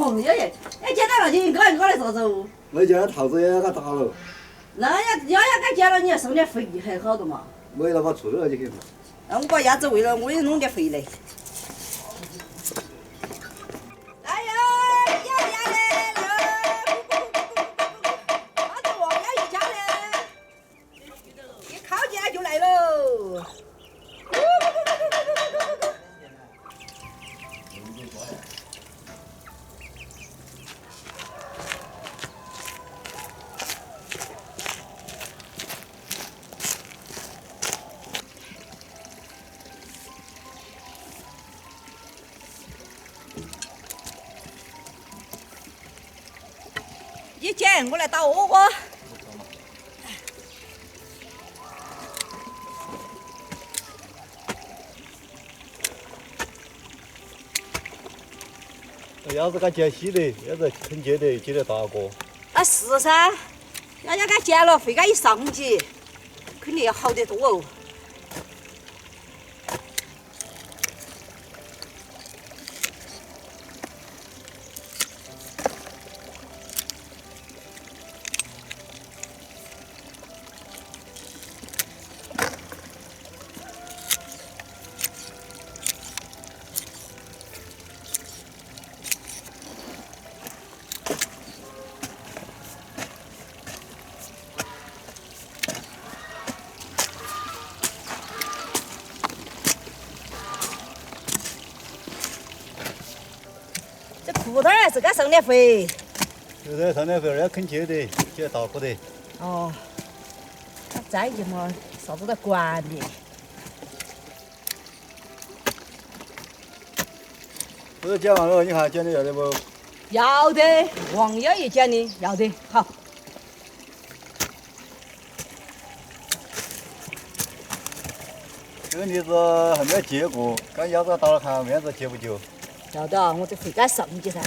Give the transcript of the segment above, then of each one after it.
哦，要捡到了就搞来做做。没捡桃子也给打了。那要给捡了，你要送点肥还好的嘛。没了把处理了就可以嘛。那我把鸭子喂了，我也弄点肥来。哎呀，鸭来了！那这王鸭一家呢？一靠近就来喽。你捡，我来打窝窝。鸭子给捡稀的，鸭子肯捡得大个。啊是噻，人家给捡了，肥cá一上去，肯定要好得多哦。这裤衩还是该上点肥。有点上点肥，人家肯捡的，捡大个的。哦，他在意嘛，啥子都管的。这个捡完了，你看捡的要得不？要得，王爷爷捡的要得，好。这个栗子还没结过，刚鸭子打了看面子结不结？要得，我这肥该上去噻。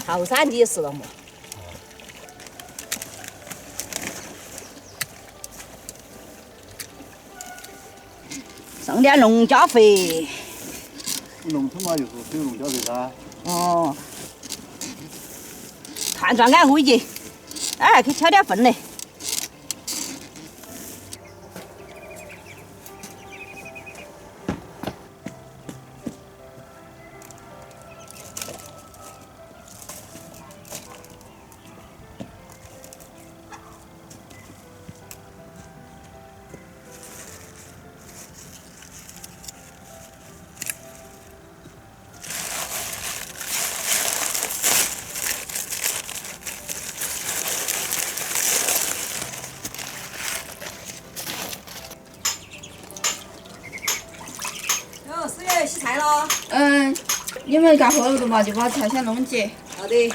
后山的是了嘛。上点农家肥。农村嘛，就是使用农家肥噻。哦。看转安慰藉，还可以挑点粪来。师爷洗菜了。你们干活了嘛，就把菜先弄起。好的。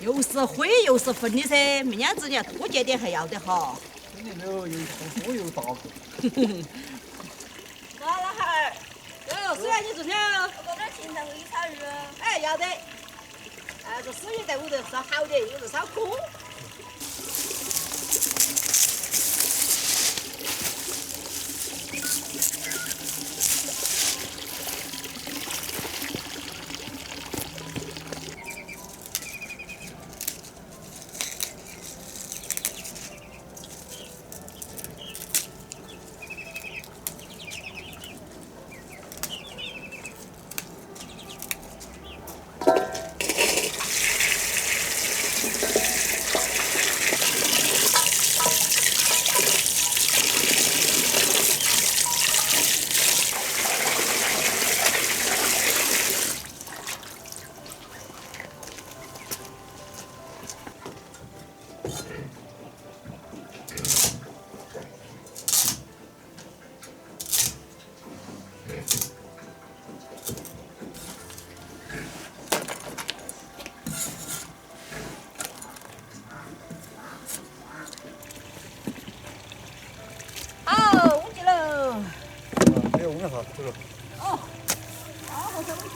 又是灰又是粪的噻，明天子你要多捡点还要得哈。肯定没有又多又大个。老汉儿，哟，师爷你做啥？我搞点芹菜煨草鱼。哎，要得。这师爷在屋头烧好的，有时烧空。吃了。哦，好好收起。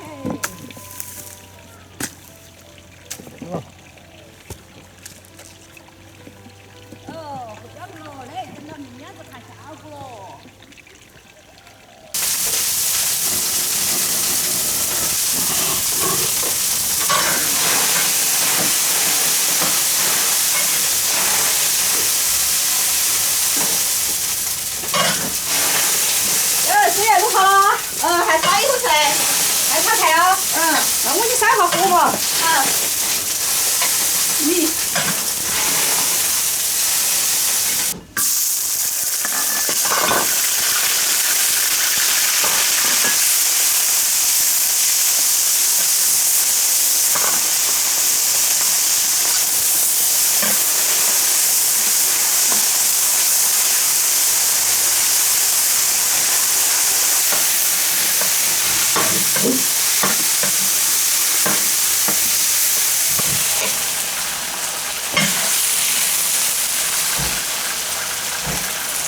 哦，不交了，那等到明年子看下午了。水也弄好了，还差一口菜，还差菜哦。那我给你烧下火嘛。好。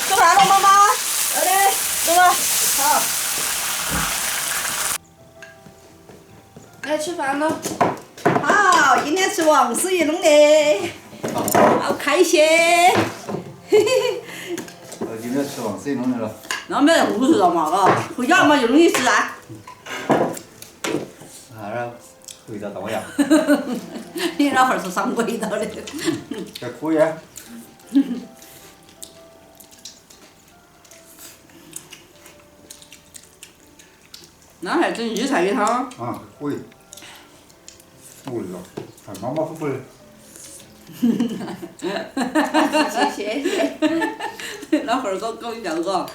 吃饭了，妈妈。好的，走了。好。来吃饭了。好，今天吃王师爷弄的，好开心。嘿嘿嘿。今天吃王师爷弄的了。那没得胡说了嘛，嘎，回家嘛就容易吃啊。然后味道怎么样？你老汉儿是上味道的。还可以啊。那还整鱼菜鱼汤。啊，可以。味道，还马马虎虎的。谢谢。老汉儿搞搞一下子，嘎。